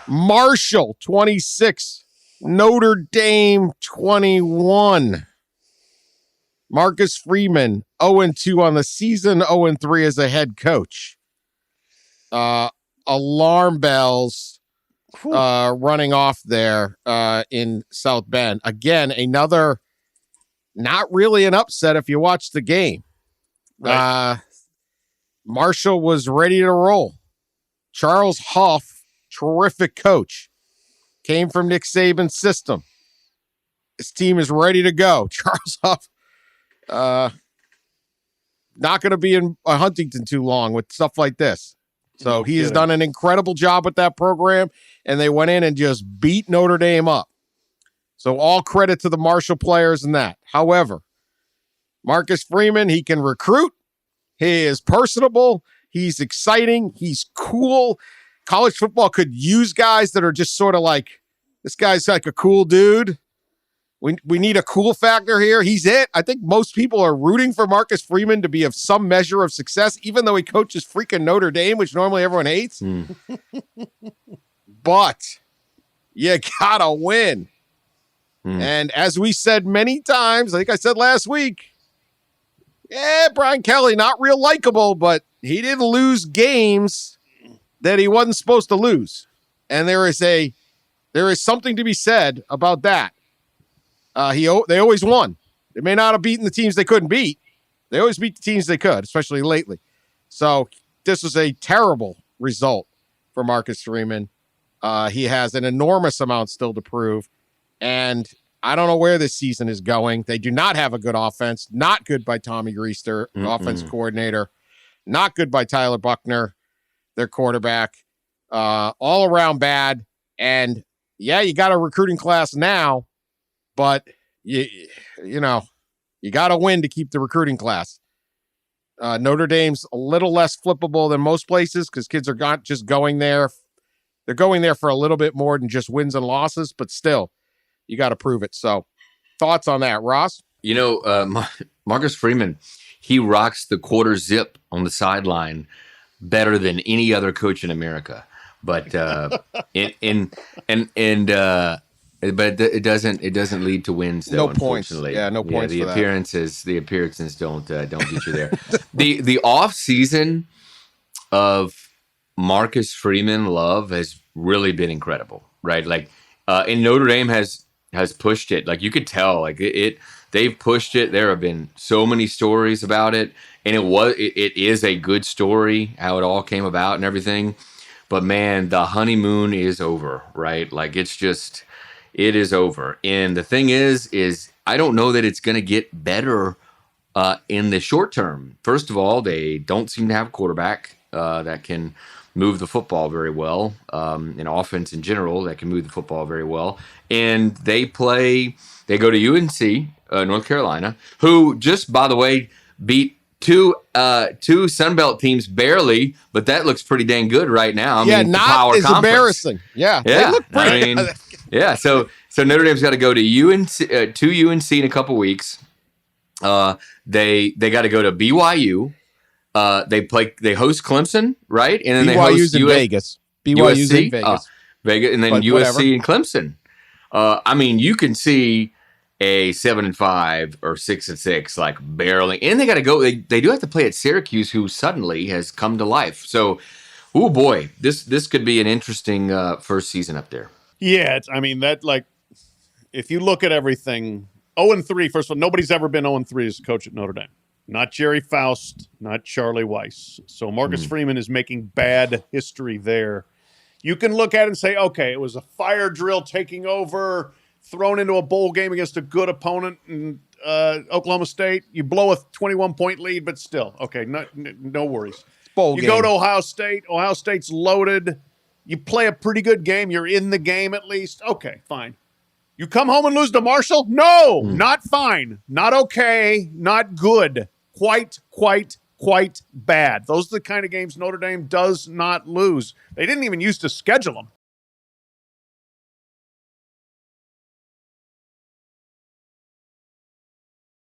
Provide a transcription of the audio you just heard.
Marshall, 26. Notre Dame, 21. Marcus Freeman, 0-2 on the season, 0-3 as a head coach. Alarm bells running off there in South Bend. Again, another not really an upset if you watch the game. Right. Marshall was ready to roll. Charles Huff, terrific coach, came from Nick Saban's system. His team is ready to go. Charles Huff, not going to be in Huntington too long with stuff like this. So he has done an incredible job with that program, and they went in and just beat Notre Dame up. So all credit to the Marshall players in that. However, Marcus Freeman, he can recruit. He is personable. He's exciting. He's cool. College football could use guys that are just sort of like, this guy's like a cool dude. We need a cool factor here. He's it. I think most people are rooting for Marcus Freeman to be of some measure of success, even though he coaches freaking Notre Dame, which normally everyone hates. But you gotta win. And as we said many times, I think I said last week, Brian Kelly, not real likable, but he didn't lose games that he wasn't supposed to lose. And there is something to be said about that. They always won. They may not have beaten the teams they couldn't beat. They always beat the teams they could, especially lately. So this was a terrible result for Marcus Freeman. He has an enormous amount still to prove. And I don't know where this season is going. They do not have a good offense. Not good by Tommy Reister, offense coordinator. Not good by Tyler Buckner, their quarterback. All around bad. And, you got a recruiting class now, but, you got to win to keep the recruiting class. Notre Dame's a little less flippable than most places because kids are not just going there. They're going there for a little bit more than just wins and losses, but still, you got to prove it. So, thoughts on that, Ross? Marcus Freeman, he rocks the quarter zip on the sideline better than any other coach in America. But it doesn't lead to wins though. No points. Yeah, no points. The appearances don't get you there. The off season of Marcus Freeman love has really been incredible, right? Like, and Notre Dame has pushed it. Like, you could tell, like they've pushed it. There have been so many stories about it, and it is a good story how it all came about and everything. But man, the honeymoon is over, right? Like, it is over. And the thing is I don't know that it's going to get better in the short term. First of all, they don't seem to have a quarterback that can move the football very well, an offense in general that can move the football very well. And they go to UNC, North Carolina, who just, by the way, beat two Sunbelt teams barely, but that looks pretty dang good right now. Not as embarrassing. Yeah, they look pretty. So Notre Dame's got to go to UNC in a couple weeks. They got to go to BYU. They host Clemson, right? And then BYU's they host in Vegas. BYU's USC, in Vegas. Vegas, and then but USC whatever. and Clemson. You can see a 7-5 or 6-6, like barely. And they got to go. They do have to play at Syracuse, who suddenly has come to life. So, oh boy, this could be an interesting first season up there. Yeah, if you look at everything, 0-3. First of all, nobody's ever been 0-3 as a coach at Notre Dame. Not Jerry Faust, not Charlie Weiss. So Marcus Freeman is making bad history there. You can look at it and say, okay, it was a fire drill taking over, thrown into a bowl game against a good opponent in Oklahoma State. You blow a 21-point lead, but still, okay, no worries. Bowl game. Go to Ohio State. Ohio State's loaded. You play a pretty good game. You're in the game at least. Okay, fine. You come home and lose to Marshall? No, not fine. Not okay. Not good. Quite bad. Those are the kind of games Notre Dame does not lose. They didn't even used to schedule them.